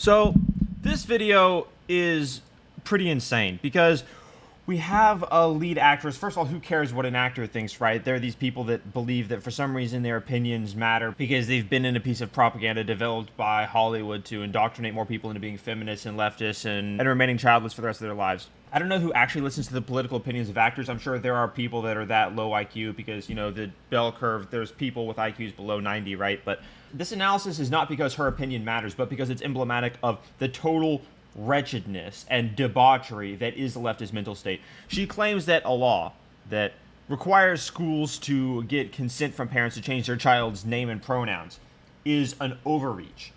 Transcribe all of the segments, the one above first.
So this video is pretty insane because we have a lead actress. First of all, who cares what an actor thinks, right? There are these people that believe that for some reason their opinions matter because they've been in a piece of propaganda developed by Hollywood to indoctrinate more people into being feminists and leftists and remaining childless for the rest of their lives. I don't know who actually listens to the political opinions of actors. I'm sure there are people that are that low IQ because, you know, the bell curve, there's people with IQs below 90, right? But this analysis is not because her opinion matters, but because it's emblematic of the total wretchedness and debauchery that is the leftist mental state. She claims that a law that requires schools to get consent from parents to change their child's name and pronouns is an overreach.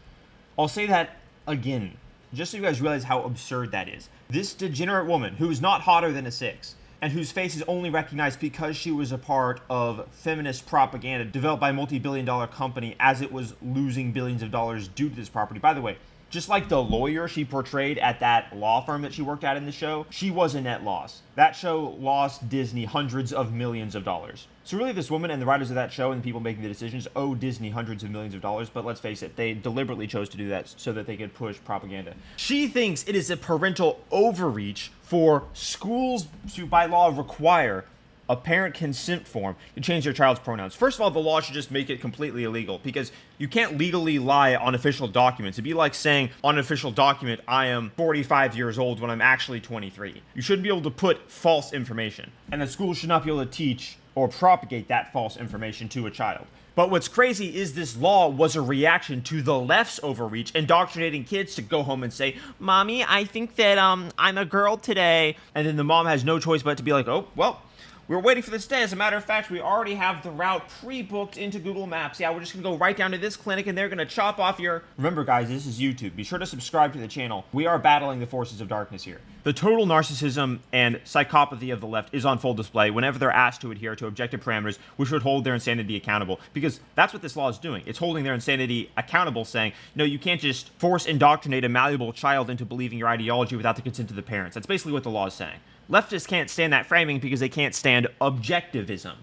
I'll say that again, just so you guys realize how absurd that is. This degenerate woman, who is not hotter than a 6, and whose face is only recognized because she was a part of feminist propaganda developed by a multi-billion-dollar company as it was losing billions of dollars due to this property. By the way, just like the lawyer she portrayed at that law firm that she worked at in the show, she was a net loss. That show lost Disney hundreds of millions of dollars. So really this woman and the writers of that show and the people making the decisions owe Disney hundreds of millions of dollars, but let's face it, they deliberately chose to do that so that they could push propaganda. She thinks it is a parental overreach for schools to, by law, require a parent consent form to change their child's pronouns. First of all, the law should just make it completely illegal because you can't legally lie on official documents. It'd be like saying on an official document, I am 45 years old when I'm actually 23. You shouldn't be able to put false information, and the school should not be able to teach or propagate that false information to a child. But what's crazy is this law was a reaction to the left's overreach, indoctrinating kids to go home and say, Mommy, I think that I'm a girl today. And then the mom has no choice but to be like, oh, well, we're waiting for this day. As a matter of fact, we already have the route pre-booked into Google Maps. Yeah, we're just going to go right down to this clinic and they're going to chop off your... Remember, guys, this is YouTube. Be sure to subscribe to the channel. We are battling the forces of darkness here. The total narcissism and psychopathy of the left is on full display whenever they're asked to adhere to objective parameters which would hold their insanity accountable. Because that's what this law is doing. It's holding their insanity accountable, saying, no, you can't just force indoctrinate a malleable child into believing your ideology without the consent of the parents. That's basically what the law is saying. Leftists can't stand that framing because they can't stand objectivism.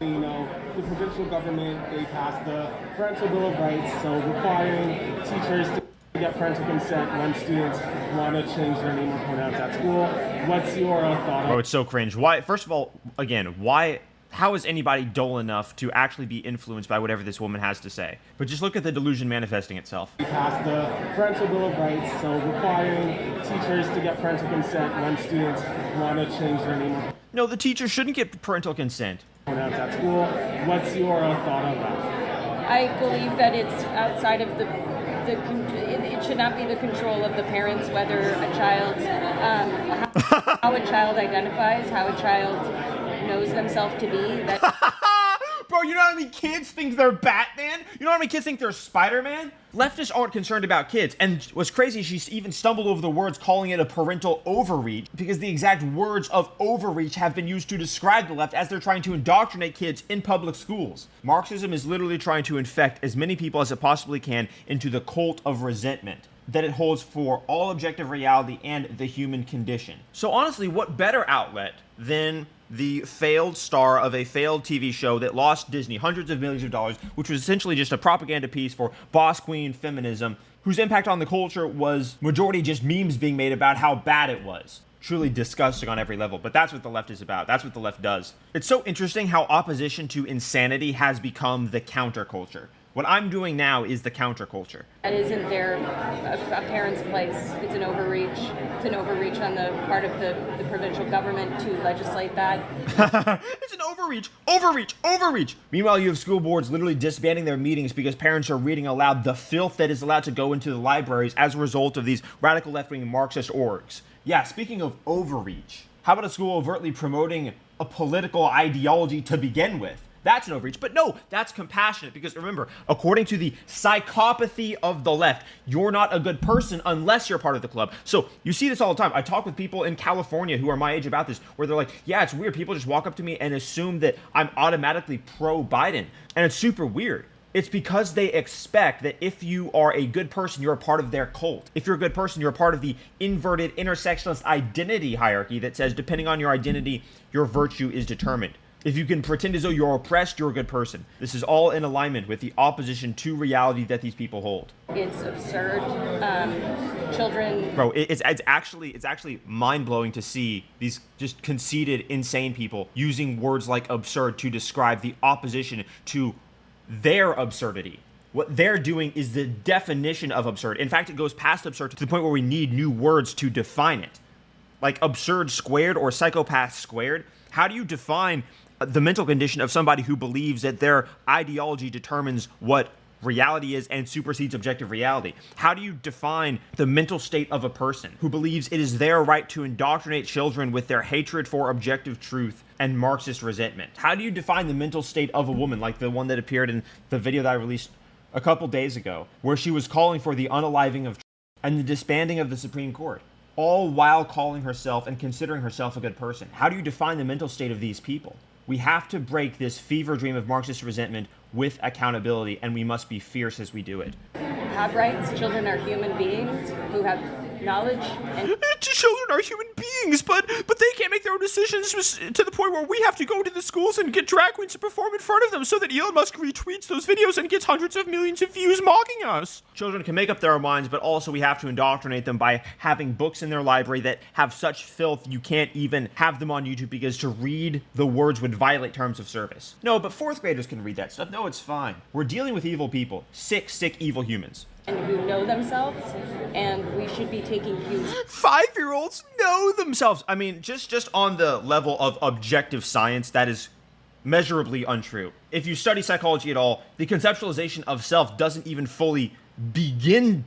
You know, the provincial government, they passed the Parental Bill of Rights, so requiring teachers to get parental consent when students want to change their name or pronouns at school. What's your thought on it? Oh, it's so cringe. Why? First of all, again, why... How is anybody dull enough to actually be influenced by whatever this woman has to say? But just look at the delusion manifesting itself. We passed the Parental Bill of Rights, so requiring teachers to get parental consent when students want to change their name or No, the teacher shouldn't get parental consent. pronouns at school. What's your thought on that? I believe that it's outside of it should not be the control of the parents whether a child, how a child identifies, how a child knows themselves to be. Bro, you know how many kids think they're Batman? You know how many kids think they're Spider-Man? Leftists aren't concerned about kids. And what's crazy, she even stumbled over the words calling it a parental overreach because the exact words of overreach have been used to describe the left as they're trying to indoctrinate kids in public schools. Marxism is literally trying to infect as many people as it possibly can into the cult of resentment that it holds for all objective reality and the human condition. So honestly, what better outlet than the failed star of a failed TV show that lost Disney hundreds of millions of dollars, which was essentially just a propaganda piece for boss queen feminism, whose impact on the culture was majority just memes being made about how bad it was. Truly disgusting on every level, but that's what the left is about. That's what the left does. It's so interesting how opposition to insanity has become the counterculture. What I'm doing now is the counterculture. That isn't a parent's place. It's an overreach. It's an overreach on the part of the provincial government to legislate that. It's an overreach, overreach, overreach. Meanwhile, you have school boards literally disbanding their meetings because parents are reading aloud the filth that is allowed to go into the libraries as a result of these radical left-wing Marxist orgs. Yeah, speaking of overreach, how about a school overtly promoting a political ideology to begin with? That's an overreach. But no, that's compassionate because remember, according to the psychopathy of the left, you're not a good person unless you're part of the club. So you see this all the time. I talk with people in California who are my age about this, where they're like, yeah, it's weird. People just walk up to me and assume that I'm automatically pro-Biden. And it's super weird. It's because they expect that if you are a good person, you're a part of their cult. If you're a good person, you're a part of the inverted intersectionalist identity hierarchy that says, depending on your identity, your virtue is determined. If you can pretend as though you're oppressed, you're a good person. This is all in alignment with the opposition to reality that these people hold. It's absurd. Children. Bro, it's actually mind-blowing to see these just conceited, insane people using words like absurd to describe the opposition to their absurdity. What they're doing is the definition of absurd. In fact, it goes past absurd to the point where we need new words to define it. Like absurd squared or psychopath squared. How do you define the mental condition of somebody who believes that their ideology determines what reality is and supersedes objective reality? How do you define the mental state of a person who believes it is their right to indoctrinate children with their hatred for objective truth and Marxist resentment? How do you define the mental state of a woman like the one that appeared in the video that I released a couple days ago, where she was calling for the unaliving of and the disbanding of the Supreme Court, all while calling herself and considering herself a good person? How do you define the mental state of these people? We have to break this fever dream of Marxist resentment with accountability, and we must be fierce as we do it. Have rights. Children are human beings who have knowledge and children are human beings, but they can't make their own decisions to the point where we have to go to the schools and get drag queens to perform in front of them so that Elon Musk retweets those videos and gets hundreds of millions of views mocking us. Children can make up their own minds, but also we have to indoctrinate them by having books in their library that have such filth you can't even have them on YouTube, because to read the words would violate terms of service. No, but fourth graders can read that stuff. No, it's fine. We're dealing with evil people. Sick, evil humans. and who know themselves, and we should be taking cues. 5-year-olds know themselves. I mean, just on the level of objective science, that is measurably untrue. If you study psychology at all, the conceptualization of self doesn't even fully begin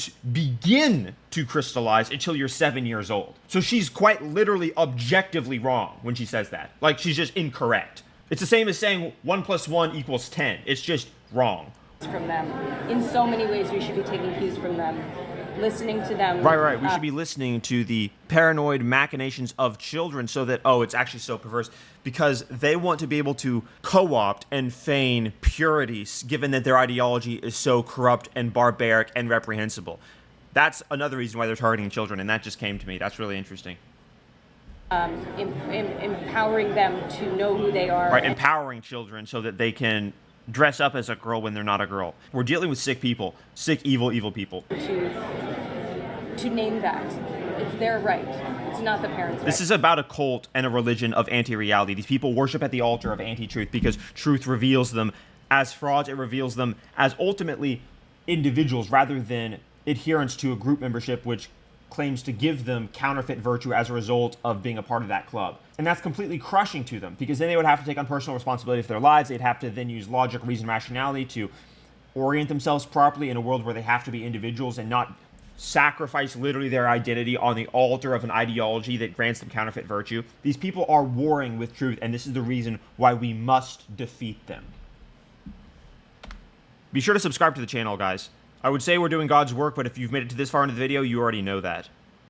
to crystallize until you're 7 years old. So she's quite literally objectively wrong when she says that. Like, she's just incorrect. It's the same as saying 1 + 1 = 10. It's just wrong. From them. In so many ways, we should be taking cues from them, listening to them. Right. We should be listening to the paranoid machinations of children so that, oh, it's actually so perverse, because they want to be able to co-opt and feign purity, given that their ideology is so corrupt and barbaric and reprehensible. That's another reason why they're targeting children, and that just came to me. That's really interesting. Empowering them to know who they are. Right, empowering children so that they can dress up as a girl when they're not a girl. We're dealing with sick people, sick, evil people. To name that. It's their right. It's not the parents' right. This is about a cult and a religion of anti-reality. These people worship at the altar of anti-truth because truth reveals them as frauds. It reveals them as ultimately individuals rather than adherence to a group membership which claims to give them counterfeit virtue as a result of being a part of that club. And that's completely crushing to them, because then they would have to take on personal responsibility for their lives. They'd have to then use logic, reason, rationality to orient themselves properly in a world where they have to be individuals and not sacrifice literally their identity on the altar of an ideology that grants them counterfeit virtue. These people are warring with truth, and this is the reason why we must defeat them. Be sure to subscribe to the channel, guys. I would say we're doing God's work, but if you've made it to this far into the video, you already know that.